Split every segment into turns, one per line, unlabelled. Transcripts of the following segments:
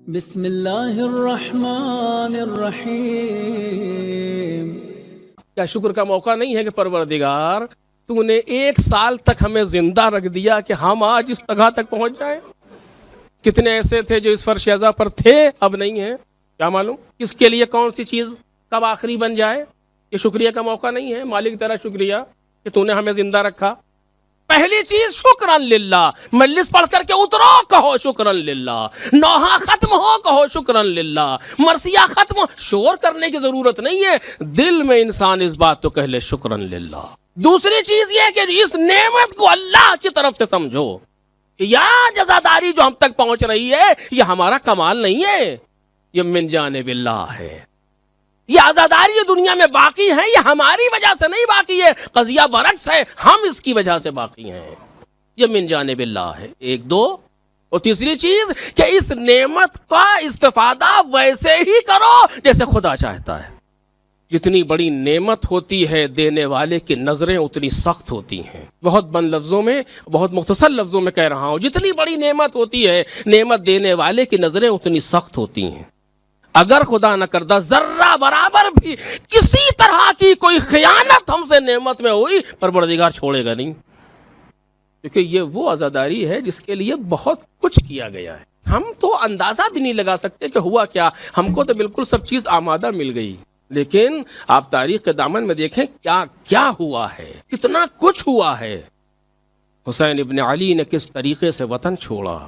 بسم اللہ الرحمن الرحیم۔
کیا شکر کا موقع نہیں ہے کہ پروردگار تو نے 1 سال تک ہمیں زندہ رکھ دیا کہ ہم آج اس جگہ تک پہنچ جائیں؟ کتنے ایسے تھے جو اس فرش اعضا پر تھے، اب نہیں ہیں، کیا معلوم کس کے لیے کون سی چیز کب آخری بن جائے۔ یہ شکریہ کا موقع نہیں ہے؟ مالک تیرا شکریہ کہ تو نے ہمیں زندہ رکھا۔ پہلی چیز شکرن للہ، مجلس پڑھ کر کے اترو کہو شکرن للہ، نوحہ ختم ہو کہو شکرن للہ، مرثیہ ختم ہو، شور کرنے کی ضرورت نہیں ہے، دل میں انسان اس بات تو کہہ لے شکرن للہ۔ دوسری چیز یہ کہ اس نعمت کو اللہ کی طرف سے سمجھو، یا جزاداری جو ہم تک پہنچ رہی ہے یہ ہمارا کمال نہیں ہے، یہ من جانب اللہ ہے۔ یہ آزاداری دنیا میں باقی ہے، یہ ہماری وجہ سے نہیں باقی ہے، قضیہ برعکس ہے، ہم اس کی وجہ سے باقی ہیں، یہ من جانب اللہ ہے۔ 1 2 اور تیسری چیز کہ اس نعمت کا استفادہ ویسے ہی کرو جیسے خدا چاہتا ہے۔ جتنی بڑی نعمت ہوتی ہے دینے والے کی نظریں اتنی سخت ہوتی ہیں۔ بہت بند لفظوں میں، بہت مختصر لفظوں میں کہہ رہا ہوں، جتنی بڑی نعمت ہوتی ہے نعمت دینے والے کی نظریں اتنی سخت ہوتی ہیں۔ اگر خدا نہ کردہ ذرہ برابر بھی کسی طرح کی کوئی خیانت ہم سے نعمت میں ہوئی، پروردگار چھوڑے گا نہیں، کیونکہ یہ وہ عزاداری ہے جس کے لیے بہت کچھ کیا گیا ہے۔ ہم تو اندازہ بھی نہیں لگا سکتے کہ ہوا کیا، ہم کو تو بالکل سب چیز آمادہ مل گئی، لیکن آپ تاریخ کے دامن میں دیکھیں کیا کیا ہوا ہے، کتنا کچھ ہوا ہے۔ حسین ابن علی نے کس طریقے سے وطن چھوڑا،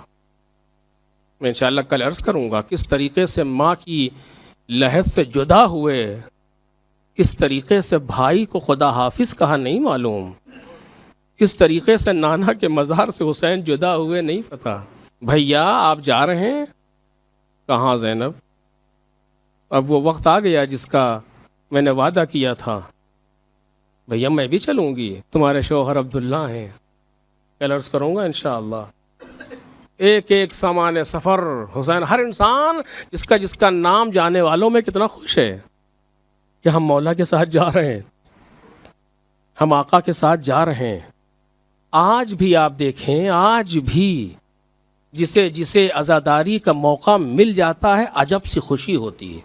میں انشاءاللہ کل عرض کروں گا، کس طریقے سے ماں کی لحد سے جدا ہوئے، کس طریقے سے بھائی کو خدا حافظ کہا نہیں معلوم، کس طریقے سے نانا کے مزار سے حسین جدا ہوئے نہیں پتہ۔ بھیا آپ جا رہے ہیں کہاں زینب؟ اب وہ وقت آ گیا جس کا میں نے وعدہ کیا تھا، بھیا میں بھی چلوں گی، تمہارے شوہر عبداللہ ہیں، کل عرض کروں گا انشاءاللہ۔ ایک ایک سامان سفر حسین، ہر انسان جس کا نام جانے والوں میں کتنا خوش ہے کہ ہم مولا کے ساتھ جا رہے ہیں، ہم آقا کے ساتھ جا رہے ہیں۔ آج بھی آپ دیکھیں، آج بھی جسے عزاداری کا موقع مل جاتا ہے عجب سی خوشی ہوتی ہے۔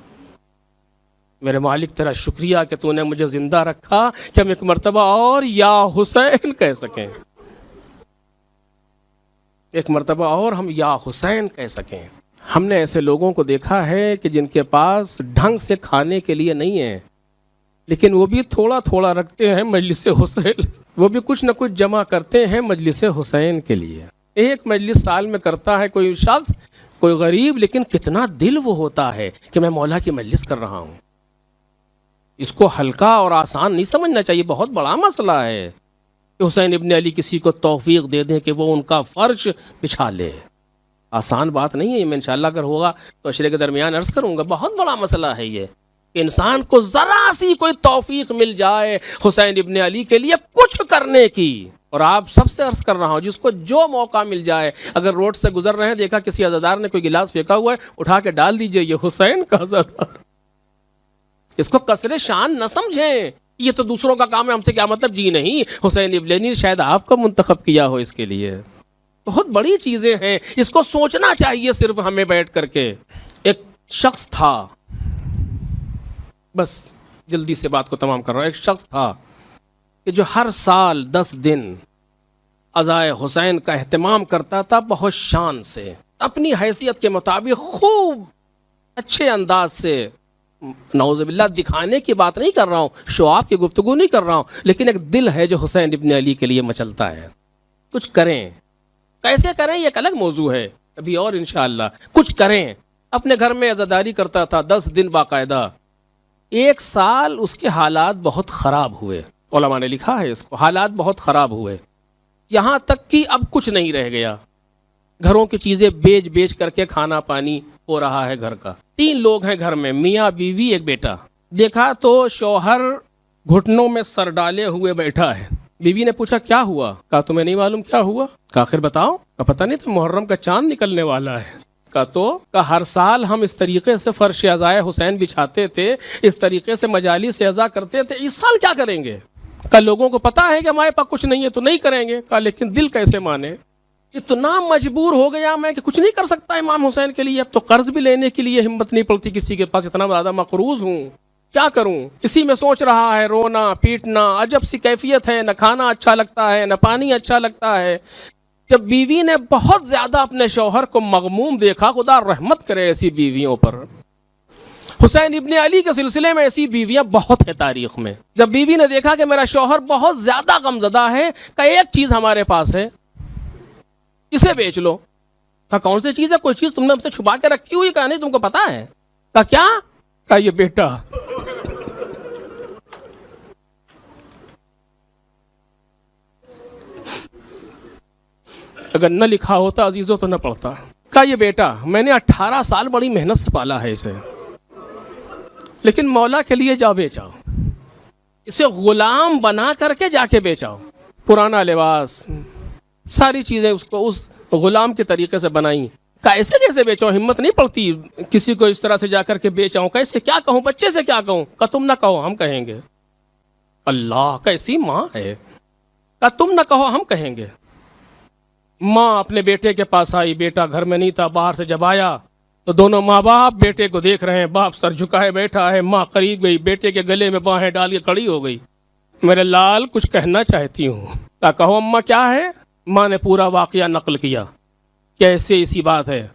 میرے مالک تیرا شکریہ کہ تو نے مجھے زندہ رکھا کہ ہم ایک مرتبہ اور یا حسین کہہ سکیں، ایک مرتبہ اور ہم یا حسین کہہ سکیں۔ ہم نے ایسے لوگوں کو دیکھا ہے کہ جن کے پاس ڈھنگ سے کھانے کے لیے نہیں ہے، لیکن وہ بھی تھوڑا تھوڑا رکھتے ہیں مجلس حسین، وہ بھی کچھ نہ کچھ جمع کرتے ہیں مجلس حسین کے لیے۔ ایک مجلس سال میں کرتا ہے کوئی شخص، کوئی غریب، لیکن کتنا دل وہ ہوتا ہے کہ میں مولا کی مجلس کر رہا ہوں۔ اس کو ہلکا اور آسان نہیں سمجھنا چاہیے، بہت بڑا مسئلہ ہے کہ حسین ابن علی کسی کو توفیق دے دیں کہ وہ ان کا فرش بچھا لے، آسان بات نہیں ہے۔ میں انشاءاللہ اگر ہوگا تو عشرے کے درمیان عرض کروں گا، بہت بڑا مسئلہ ہے یہ کہ انسان کو ذرا سی کوئی توفیق مل جائے حسین ابن علی کے لیے کچھ کرنے کی۔ اور آپ سب سے عرض کر رہا ہوں، جس کو جو موقع مل جائے، اگر روڈ سے گزر رہے ہیں دیکھا کسی عزادار نے کوئی گلاس پھینکا ہوا ہے، اٹھا کے ڈال دیجئے، یہ حسین کا عزادار۔ اس کو کسر شان نہ سمجھیں، یہ تو دوسروں کا کام ہے، ہم سے کیا مطلب، جی نہیں، حسین ابن علی شاید آپ کو منتخب کیا ہو اس کے لیے۔ بہت بڑی چیزیں ہیں، اس کو سوچنا چاہیے صرف ہمیں بیٹھ کر کے۔ ایک شخص تھا، بس جلدی سے بات کو تمام کر رہا ہوں، ایک شخص تھا کہ جو ہر سال 10 دن عزائے حسین کا اہتمام کرتا تھا، بہت شان سے، اپنی حیثیت کے مطابق خوب اچھے انداز سے، نعوذ باللہ دکھانے کی بات نہیں کر رہا ہوں، شو آف کی گفتگو نہیں کر رہا ہوں، لیکن ایک دل ہے جو حسین ابن علی کے لیے مچلتا ہے۔ کچھ کریں، کیسے کریں یہ ایک الگ موضوع ہے، ابھی اور انشاءاللہ کچھ کریں۔ اپنے گھر میں عزاداری کرتا تھا 10 دن باقاعدہ۔ 1 سال اس کے حالات بہت خراب ہوئے، علماء نے لکھا ہے اس کو، حالات بہت خراب ہوئے، یہاں تک کہ اب کچھ نہیں رہ گیا، گھروں کی چیزیں بیچ کر کے کھانا پانی ہو رہا ہے گھر کا۔ 3 لوگ ہیں گھر میں، میاں بیوی ایک بیٹا۔ دیکھا تو شوہر گھٹنوں میں سر ڈالے ہوئے بیٹھا ہے۔ بیوی نے پوچھا کیا ہوا؟ کہا تمہیں نہیں معلوم کیا ہوا؟ کہا آخر بتاؤ۔ کہا پتہ نہیں، تو محرم کا چاند نکلنے والا ہے۔ کہا ہر سال ہم اس طریقے سے فرش عزائے حسین بچھاتے تھے، اس طریقے سے مجالس عزا کرتے تھے، اس سال کیا کریں گے؟ کہا لوگوں کو پتہ ہے کہ ہمارے پاس کچھ نہیں ہے تو نہیں کریں گے۔ کہا لیکن دل کیسے مانے؟ اتنا مجبور ہو گیا میں کہ کچھ نہیں کر سکتا امام حسین کے لیے. اب تو قرض بھی لینے کے لیے ہمت نہیں پڑتی کسی کے پاس, اتنا زیادہ مقروض ہوں, کیا کروں. اسی میں سوچ رہا ہے, رونا پیٹنا, عجب سی کیفیت ہے, نہ کھانا اچھا لگتا ہے نہ پانی اچھا لگتا ہے. جب بیوی نے بہت زیادہ اپنے شوہر کو مغموم دیکھا, خدا رحمت کرے ایسی بیویوں پر. حسین ابن علی کے سلسلے میں ایسی بیویاں بہت ہیں تاریخ میں. جب بیوی نے دیکھا کہ میرا شوہر بہت زیادہ غمزدہ ہے, کہ ایک چیز ہمارے پاس ہے, اسے بیچ لو. کہا کون سی چیز ہے؟ کوئی چیز تم نے ہم سے چھپا کے رکھی ہوئی؟ کہا نہیں, تم کو پتا ہے. کہا کیا؟ کہا یہ بیٹا. اگر نہ لکھا ہوتا عزیزوں تو نہ پڑھتا. کہا یہ بیٹا, میں نے 18 سال بڑی محنت سے پالا ہے اسے, لیکن مولا کے لیے جا بیچاؤ, اسے غلام بنا کر کے جا کے بیچاؤ. پرانا لباس, ساری چیزیں اس کو اس غلام کے طریقے سے بنائیں. کیسے کیسے بیچو؟ ہمت نہیں پڑتی کسی کو اس طرح سے جا کر کے بیچاؤں. کیسے, کیا کہوں بچے سے, کیا کہوں؟ کہ تم نہ کہو ہم کہیں گے. اللہ, کیسی ماں ہے. کہ تم نہ کہو ہم کہیں گے. ماں اپنے بیٹے کے پاس آئی, بیٹا گھر میں نہیں تھا. باہر سے جب آیا تو دونوں ماں باپ بیٹے کو دیکھ رہے ہیں. باپ سر جھکائے بیٹھا ہے, ماں قریب گئی, بیٹے کے گلے میں باہیں ڈال کے کھڑی ہو گئی. میرے لال کچھ کہنا چاہتی ہوں. کہو اماں کیا ہے؟ ماں نے پورا واقعہ نقل کیا. کیسے ایسی بات ہے؟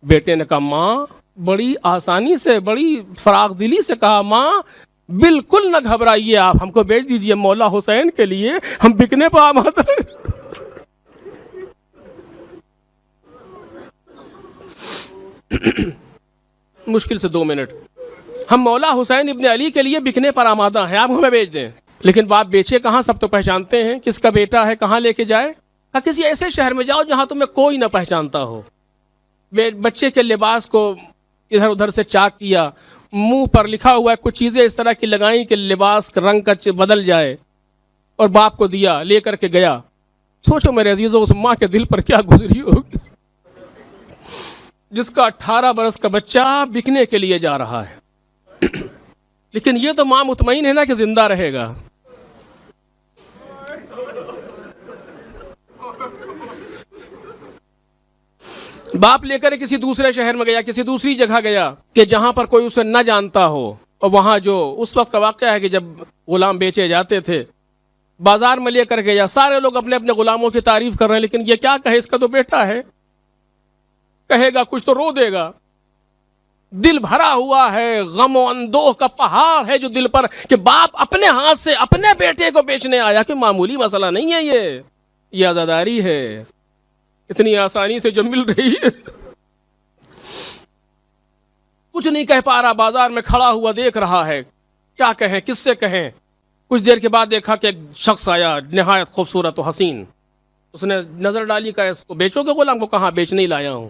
بیٹے نے کہا ماں, بڑی آسانی سے, بڑی فراغ دلی سے کہا, ماں بالکل نہ گھبرائیے, آپ ہم کو بیچ دیجئے مولا حسین کے لیے, ہم بکنے پہ آمادہ ہیں. مشکل سے 2 منٹ. ہم مولا حسین ابن علی کے لیے بکنے پر آمادہ ہیں, آپ ہمیں بیچ دیں. لیکن باپ بیچے کہاں, سب تو پہچانتے ہیں. کس کا بیٹا ہے, کہاں لے کے جائے؟ کہا کسی ایسے شہر میں جاؤ جہاں تمہیں کوئی نہ پہچانتا ہو. بچے کے لباس کو ادھر ادھر سے چاک کیا, منہ پر لکھا ہوا ہے کچھ چیزیں اس طرح کی لگائیں کہ لباس کا رنگ کا بدل جائے, اور باپ کو دیا, لے کر کے گیا. سوچو میرے عزیزوں, اس ماں کے دل پر کیا گزری ہوگی جس کا 18 برس کا بچہ بکنے کے لیے جا رہا ہے. لیکن یہ تو ماں مطمئن ہے نا کہ زندہ رہے گا. باپ لے کر کسی دوسرے شہر میں گیا, کسی دوسری جگہ گیا کہ جہاں پر کوئی اسے نہ جانتا ہو. اور وہاں جو اس وقت کا واقعہ ہے کہ جب غلام بیچے جاتے تھے, بازار میں لے کر گیا, سارے لوگ اپنے اپنے غلاموں کی تعریف کر رہے ہیں, لیکن یہ کیا کہے, اس کا تو بیٹا ہے. کہے گا کچھ تو رو دے گا. دل بھرا ہوا ہے, غم و اندوہ کا پہاڑ ہے جو دل پر, کہ باپ اپنے ہاتھ سے اپنے بیٹے کو بیچنے آیا. کہ معمولی مسئلہ نہیں ہے یہ عزاداری ہے, اتنی آسانی سے جو مل رہی ہے. کچھ نہیں کہہ پا رہا, بازار میں کھڑا ہوا دیکھ رہا ہے, کیا کہیں, کس سے کہیں. کچھ دیر کے بعد دیکھا کہ ایک شخص آیا, نہایت خوبصورت و حسین. اس نے نظر ڈالی, کہا اس کو بیچو گے غلام کو؟ کہاں, بیچنے ہی لایا ہوں.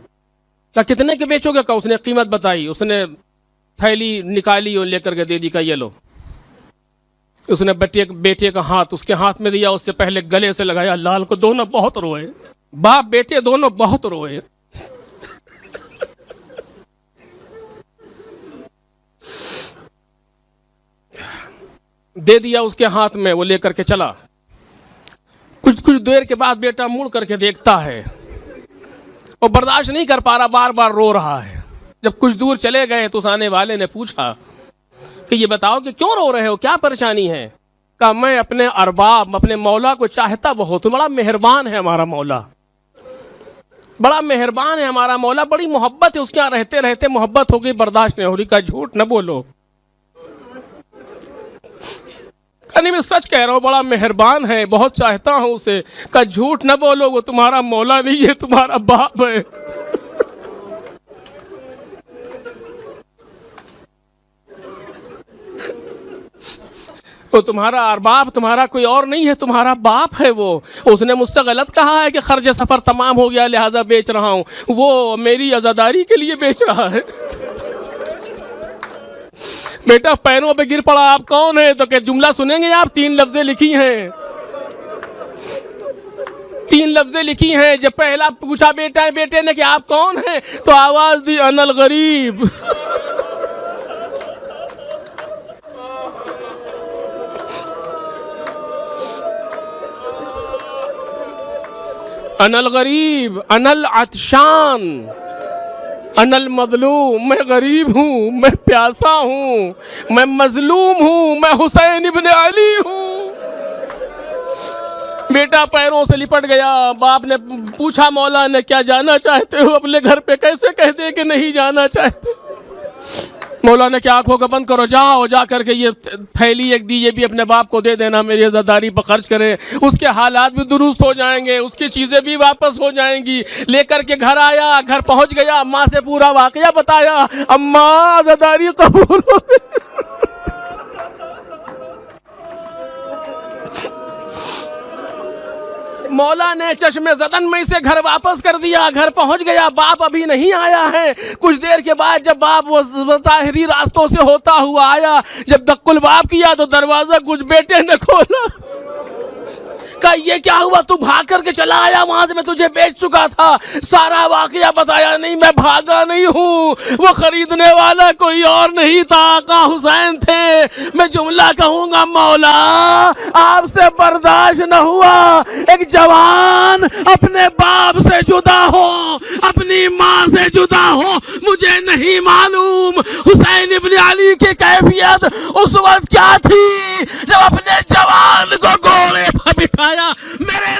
کیا کتنے کے بیچو گے؟ کہا. اس نے قیمت بتائی, اس نے تھیلی نکالی اور لے کر کے دے دی. کہا یہ لو. اس نے بیٹے کا ہاتھ اس کے ہاتھ میں دیا, اس سے پہلے گلے سے لگایا. لال کو دونوں بہت روئے, باپ بیٹے دونوں بہت روئے. دے دیا اس کے ہاتھ میں, وہ لے کر کے چلا. کچھ دیر کے بعد بیٹا مڑ کر کے دیکھتا ہے, اور برداشت نہیں کر پا رہا, بار بار رو رہا ہے. جب کچھ دور چلے گئے تو اس آنے والے نے پوچھا کہ یہ بتاؤ کہ کیوں رو رہے ہو, کیا پریشانی ہے؟ کہا میں اپنے ارباب, اپنے مولا کو چاہتا بہت ہوں. بڑا مہربان ہے ہمارا مولا, بڑا مہربان ہے ہمارا مولا, بڑی محبت ہے اس کے یہاں رہتے رہتے محبت ہو گئی, برداشت نہیں ہو رہی. کہا جھوٹ نہ بولو. نہیں میں سچ کہہ رہا ہوں, بڑا مہربان ہے, بہت چاہتا ہوں اسے. کہا جھوٹ نہ بولو, وہ تمہارا مولا نہیں ہے, تمہارا باپ ہے. وہ تمہارا ارباب تمہارا کوئی اور نہیں ہے, تمہارا باپ ہے. وہ اس نے مجھ سے غلط کہا ہے کہ خرچ سفر تمام ہو گیا لہٰذا بیچ رہا ہوں, وہ میری عزاداری کے لیے بیچ رہا ہے. بیٹا پیروں پہ گر پڑا, آپ کون ہیں؟ تو کہ جملہ سنیں گے آپ, 3 لفظیں لکھی ہیں, 3 لفظیں لکھی ہیں. جب پہلا پوچھا بیٹے نے کہ آپ کون ہیں, تو آواز دی انا الغریب. انا الغریب انا العطشان انا المظلوم، میں غریب ہوں، میں پیاسا ہوں، میں مظلوم ہوں، میں حسین ابن علی ہوں۔ بیٹا پیروں سے لپٹ گیا، باپ نے پوچھا مولا نے کیا جانا چاہتے ہو؟ اپنے گھر پہ کیسے کہہ دے کہ نہیں جانا چاہتے؟ مولا نے کیا آنکھوں کا بند کرو، جاؤ جا کر کے یہ تھیلی ایک دی، یہ بھی اپنے باپ کو دے دینا، میری عزاداری پر خرچ کرے، اس کے حالات بھی درست ہو جائیں گے، اس کی چیزیں بھی واپس ہو جائیں گی۔ لے کر کے گھر آیا، گھر پہنچ گیا، اماں سے پورا واقعہ بتایا، اماں عزاداری قبول ہو گئی۔ مولا نے چشم زدن میں اسے گھر واپس کر دیا، گھر پہنچ گیا، باپ ابھی نہیں آیا ہے۔ کچھ دیر کے بعد جب باپ وہ ظاہری راستوں سے ہوتا ہوا آیا، جب دق الباب کیا تو دروازہ کچھ بیٹے نے کھولا۔ کہا یہ کیا ہوا؟ تو بھاگ کر کے چلا آیا، وہاں سے میں تجھے بیچ چکا تھا۔ سارا واقعہ بتایا، نہیں میں بھاگا نہیں ہوں، وہ خریدنے والا کوئی اور نہیں تھا، آقا حسین تھے۔ میں جملہ کہوں گا، مولا آپ سے برداشت نہ ہوا ایک جوان اپنے باپ سے جدا ہو، اپنی ماں سے جدا ہو۔ مجھے نہیں معلوم حسین ابن علی کی کیفیت اس وقت کیا تھی جب اپنے جوان کو گھوڑے پر بٹھایا۔ میرے